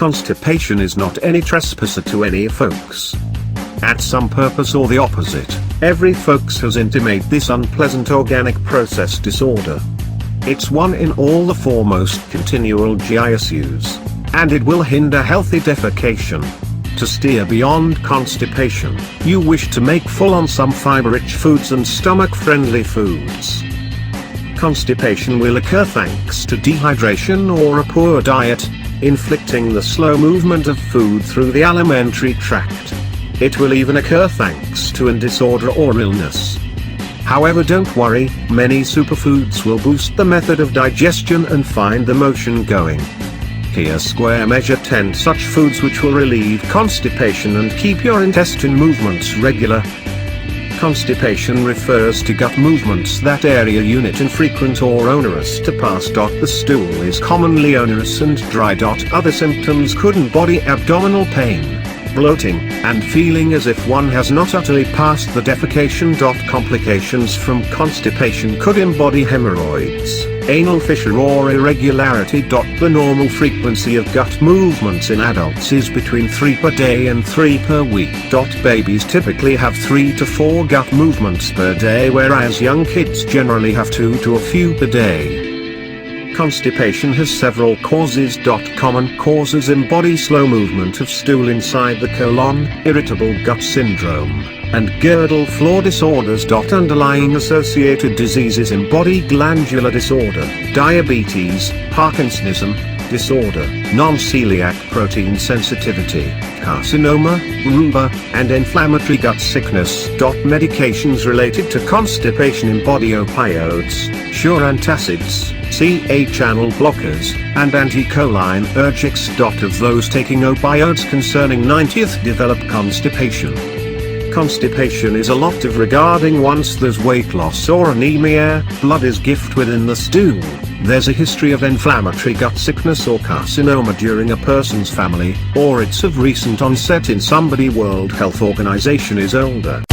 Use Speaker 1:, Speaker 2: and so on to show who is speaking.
Speaker 1: Constipation is not any trespasser to any folks. At some purpose or the opposite, every folks has intimate this unpleasant organic process disorder. It's one in all the foremost continual GI issues, and it will hinder healthy defecation. To steer beyond constipation, you wish to make full on some fiber-rich foods and stomach-friendly foods. Constipation will occur thanks to dehydration or a poor diet, inflicting the slow movement of food through the alimentary tract. It will even occur thanks to a disorder or illness. However, don't worry, many superfoods will boost the method of digestion and find the motion going. Here square measure 10 such foods which will relieve constipation and keep your intestine movements regular. Constipation refers to gut movements that area unit infrequent or onerous to pass. The stool is commonly onerous and dry. Other symptoms could body abdominal pain, bloating, and feeling as if one has not utterly passed the defecation. Complications from constipation could embody hemorrhoids, anal fissure or irregularity. The normal frequency of gut movements in adults is between 3 per day and 3 per week. Babies typically have 3 to 4 gut movements per day, whereas young kids generally have 2 to a few per day. Constipation has several causes. Common causes embody slow movement of stool inside the colon, irritable gut syndrome, and girdle floor disorders. Underlying associated diseases embody glandular disorder, diabetes, Parkinsonism disorder, non-celiac protein sensitivity, carcinoma, rheuma, and inflammatory gut sickness. Medications related to constipation embody opioids, sure antacids, CA channel blockers, and anticholinergics. Of those taking opioids concerning 90th develop constipation. Constipation is a lot of regarding once there's weight loss or anemia, blood is gift within the stool, there's a history of inflammatory gut sickness or carcinoma during a person's family, or it's of recent onset in somebody World Health Organization is older.